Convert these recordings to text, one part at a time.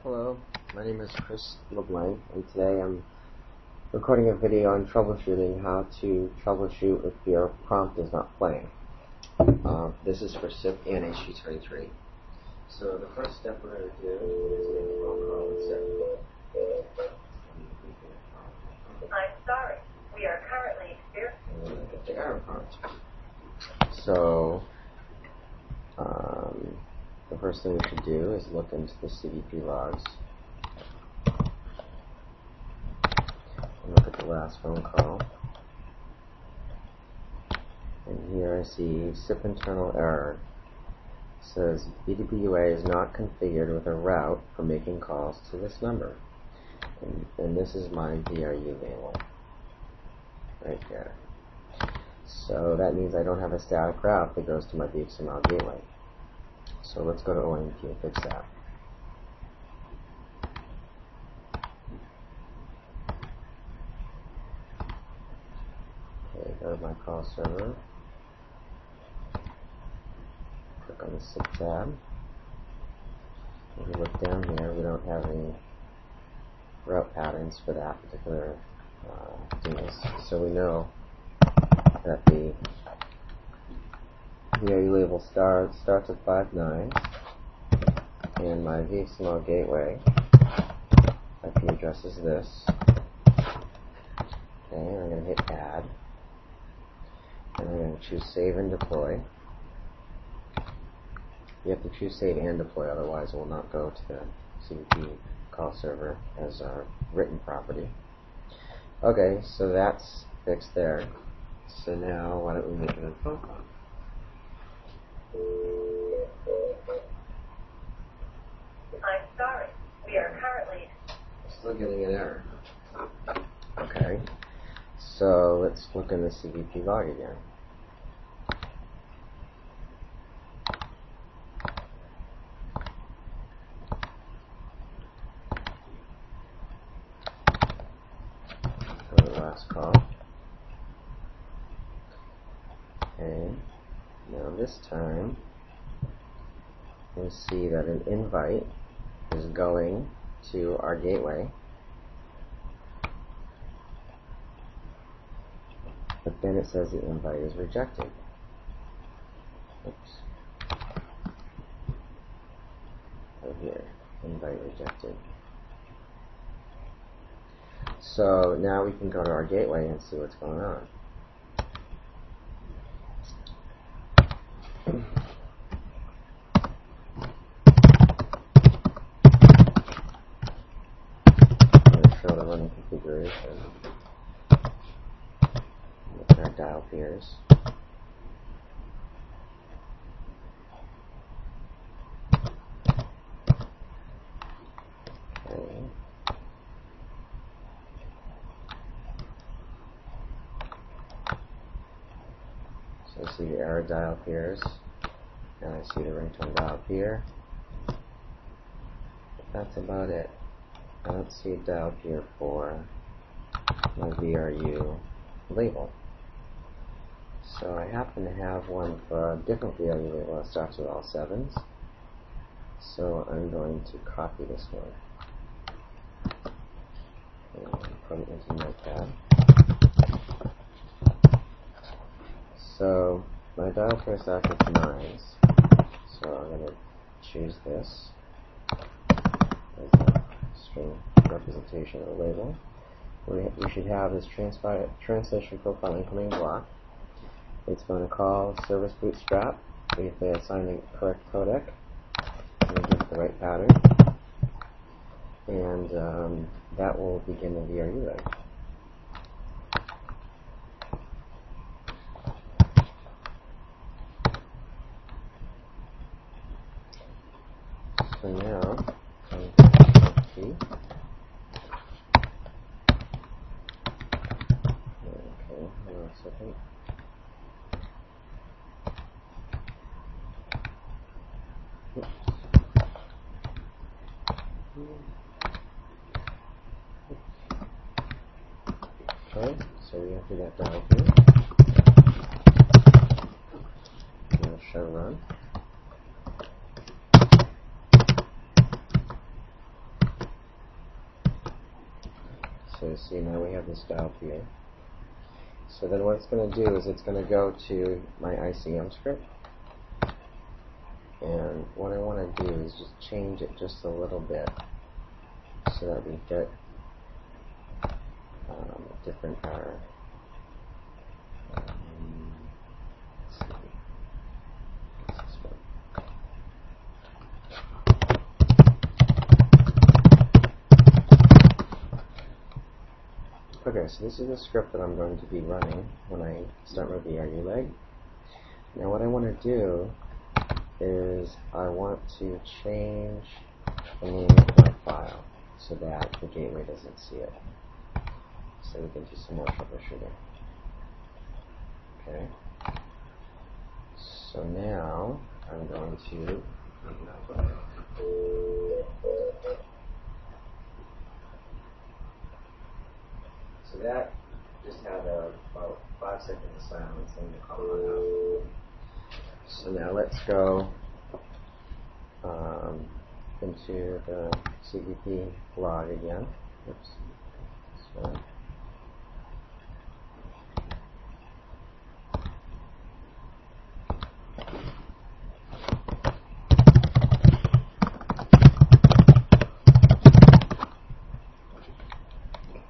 Hello, my name is Chris LeBlanc, and today I'm recording a video on troubleshooting how to troubleshoot if your prompt is not playing. This is for SIP and HT23. So the first step we're going to do is make a phone call with SIP. I'm sorry, we are currently experiencing. Get the error prompt. So the first thing we should do is look into the CDP logs and look at the last phone call. And here I see SIP internal error. It says BDB UA is not configured with a route for making calls to this number. And this is my VRU label right there. So that means I don't have a static route that goes to my XML gateway. So let's go to OMP and fix that. Okay, go to my call server. Click on the SIP tab. If you look down here, we don't have any route patterns for that particular device. So we know that the VRU label starts at 5.9, and my VXML gateway IP address is this. Okay, I'm going to hit add, and I'm going to choose save and deploy. You have to choose save and deploy, otherwise it will not go to the CDP call server as a written property. Okay, so that's fixed there. So now why don't we make it a phone call? I'm sorry, we are currently Still getting an error. Okay, so let's look in the CDP log again. Go to the last call. Okay, now this time we see that an invite is going to our gateway, but then it says the invite is rejected. Oops. Right here, invite rejected. So now we can go to our gateway and see what's going on. Show the running configuration. Look at our dial peers. Okay. So I see the error dial peers, and I see the ringtone dial peer. That's about it. I don't see a dial peer for my VRU label. So I happen to have one for a different VRU label that starts with all 7s. So I'm going to copy this one and put it into Notepad. So my dial peer starts with 9s. So I'm going to choose this as a string representation of the label. We should have this translation profile incoming block. It's going to call service bootstrap if they assign the correct codec and give it the right pattern, and that will begin the VRU leg. So now I'm going to key. Okay, hold on a second. Oops. Okay, so we enter that dial here. We'll show run. So see, now we have this dialed here. So then what it's going to do is it's going to go to my ICM script. And what I want to do is just change it just a little bit so that we get a different error. Let's see. Okay, so this is the script that I'm going to be running when I start my VRU leg. Now what I want to do is I want to change the name of my file so that the gateway doesn't see it. So we can do some more troubleshooting. Okay. So now I'm going to so that just had about 5 seconds of silence and the call hung up. So now let's go into the CVP log again. Oops. So,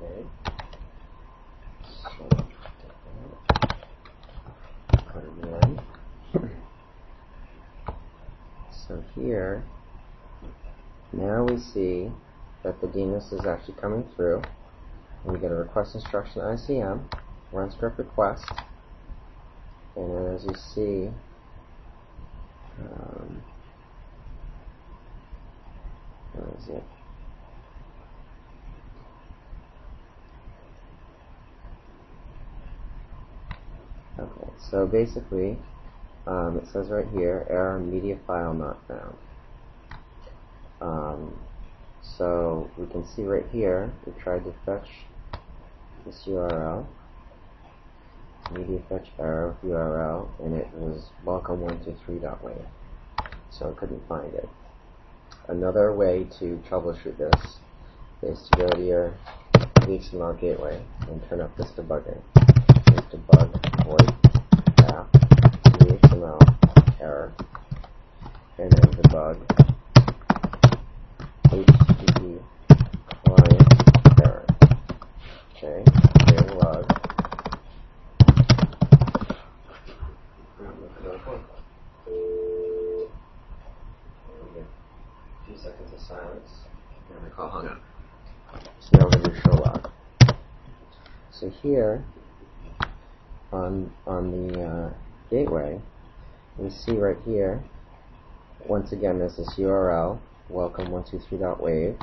okay. So, put it in. So here, now we see that the DNS is actually coming through. And we get a request instruction ICM, run script request, and then as you see, where is it? Okay, so basically, it says right here, error media file not found. So we can see right here, we tried to fetch this URL, media fetch error URL, and it was welcome123.wave. So I couldn't find it. Another way to troubleshoot this is to go to your HTML gateway and turn up this debugging. This debug void app HTML error, and then debug HTTP client error. Okay, clear log. A few seconds of silence, and the call hung up. So now we're going to do show log. So here, on the gateway, we see right here, once again, there's this URL, welcome123.wave,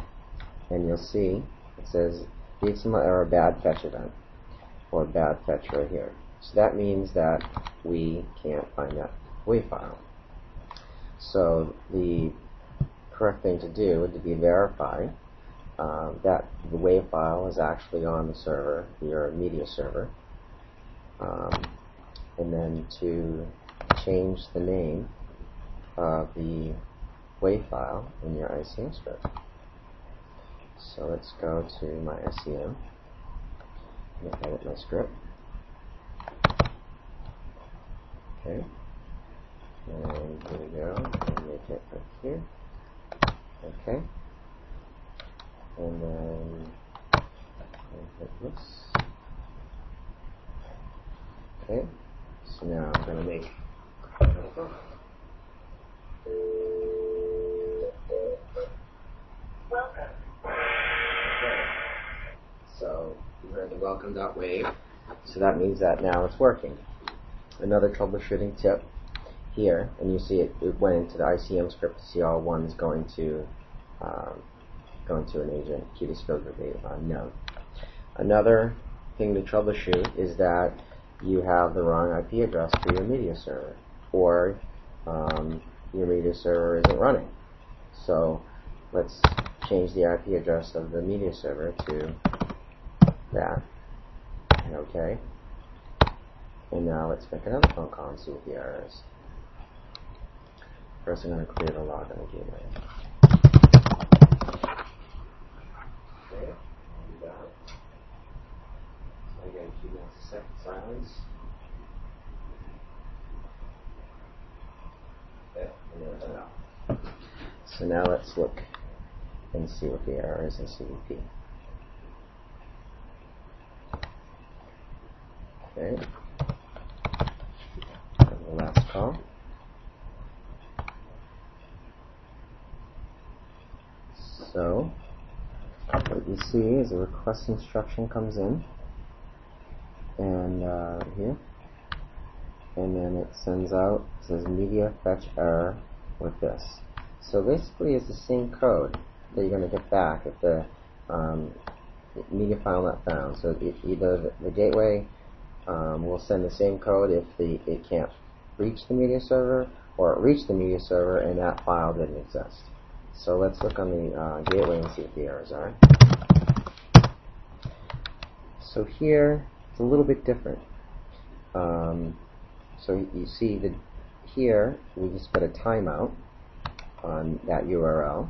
and you'll see it says HTML error bad fetch event, or bad fetch right here. So that means that we can't find that WAV file. So the correct thing to do would be verify that the WAV file is actually on the server, your media server, and then to change the name of the WAV file in your ICM script. So let's go to my ICM and edit my script. Okay, and here we go, and make it right here. Okay, and then hit this. Okay, so now I'm going to make Welcome. okay. So we heard the welcome.wave, so that means that now it's working. Another troubleshooting tip here, and you see it went into the ICM script to see all ones going to an agent, Qt node. Another thing to troubleshoot is that you have the wrong IP address for your media server, or your media server isn't running. So let's change the IP address of the media server to that. Okay. And now let's make another phone call and see what the error is. First I'm going to clear the log on the gateway. Okay, do that. few minutes of silence. Okay, and there's an out. So now let's look and see what the error is in CDP. Okay. And the last call. So what you see is a request instruction comes in, and here, and then it sends out, it says media fetch error with this. So basically it's the same code that you're going to get back if the media file not found. So either the gateway will send the same code if it can't reach the media server, or it reached the media server and that file didn't exist. So let's look on the gateway and see what the errors are. So here it's a little bit different. So you see that here we just put a timeout on that URL,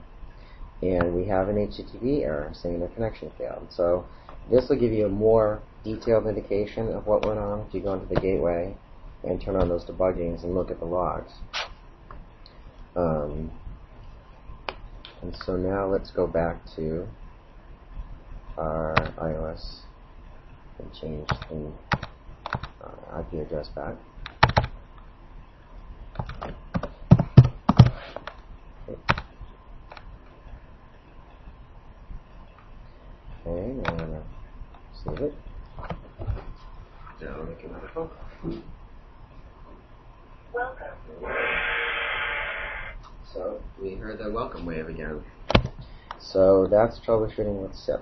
and we have an HTTP error saying the connection failed. So this will give you a more detailed indication of what went on if you go into the gateway and turn on those debuggings and look at the logs. And so now let's go back to our iOS and change the IP address back. Okay, now I'm going to save it. Now I'll make another phone call. Welcome. So we heard the welcome wave again. So that's troubleshooting with SIP.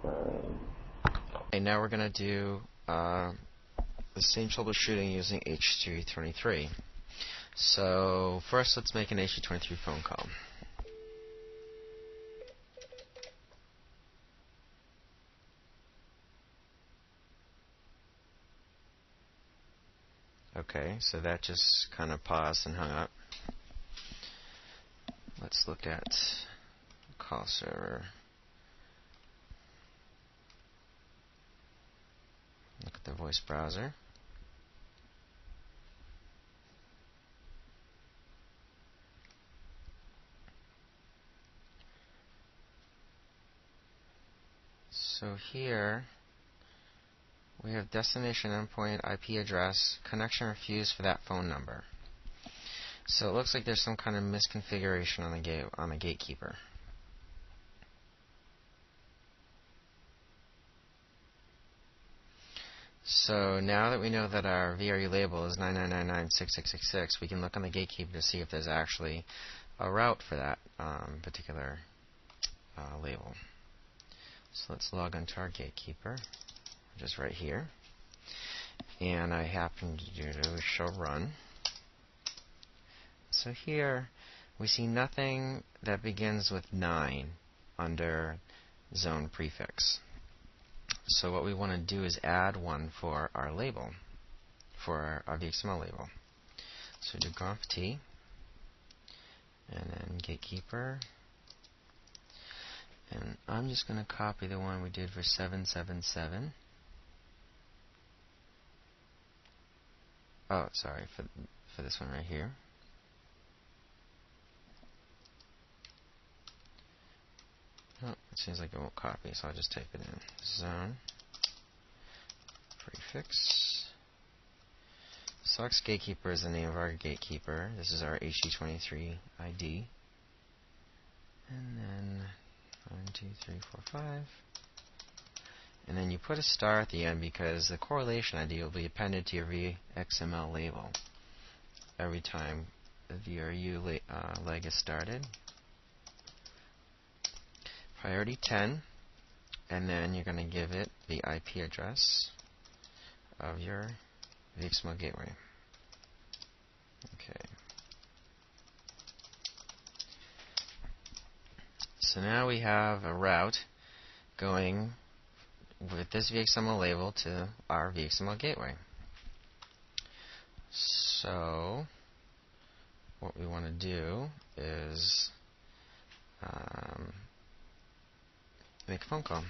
Okay, now we're going to do the same troubleshooting using H323. So first let's make an H323 phone call. Okay, so that just kind of paused and hung up. Let's look at call server. Look at the voice browser. So here we have destination endpoint IP address, connection refused for that phone number. So it looks like there's some kind of misconfiguration on the gatekeeper. So now that we know that our VRU label is 99996666, we can look on the gatekeeper to see if there's actually a route for that particular label. So let's log into our gatekeeper, just right here. And I happen to do show run. So here we see nothing that begins with 9 under zone prefix. So what we want to do is add one for our label, for our VXML label. So do conf t, and then gatekeeper, and I'm just going to copy the one we did for 777. Oh, sorry, for this one right here. Oh, it seems like it won't copy, so I'll just type it in. Zone prefix. Select gatekeeper is the name of our gatekeeper. This is our HT23 ID. And then 1, 2, 3, 4, 5. And then you put a star at the end because the correlation ID will be appended to your VXML label every time the VRU leg is started. Priority 10, and then you're going to give it the IP address of your VXML gateway. Okay. So now we have a route going with this VXML label to our VXML gateway. So what we want to do is make a phone call.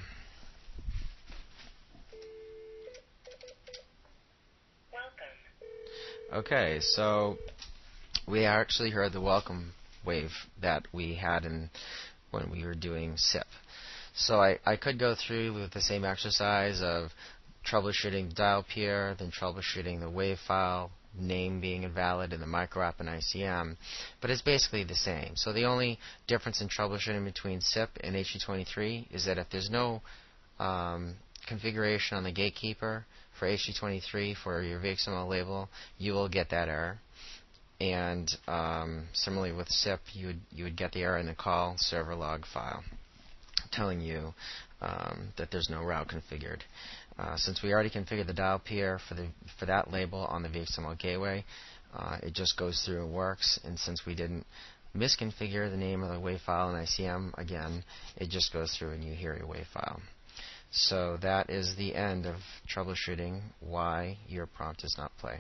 Okay, so we actually heard the welcome wave that we had when we were doing SIP. So I could go through with the same exercise of troubleshooting the dial peer, then troubleshooting the wave file, name being invalid in the microapp and ICM, but it's basically the same. So the only difference in troubleshooting between SIP and HE23 is that if there's no configuration on the gatekeeper for HE23 for your VXML label, you will get that error. And similarly with SIP, you would get the error in the call server log file telling you that there's no route configured. Since we already configured the dial peer for that label on the VXML gateway, it just goes through and works. And since we didn't misconfigure the name of the WAV file in ICM, again, it just goes through and you hear your WAV file. So that is the end of troubleshooting why your prompt does not play.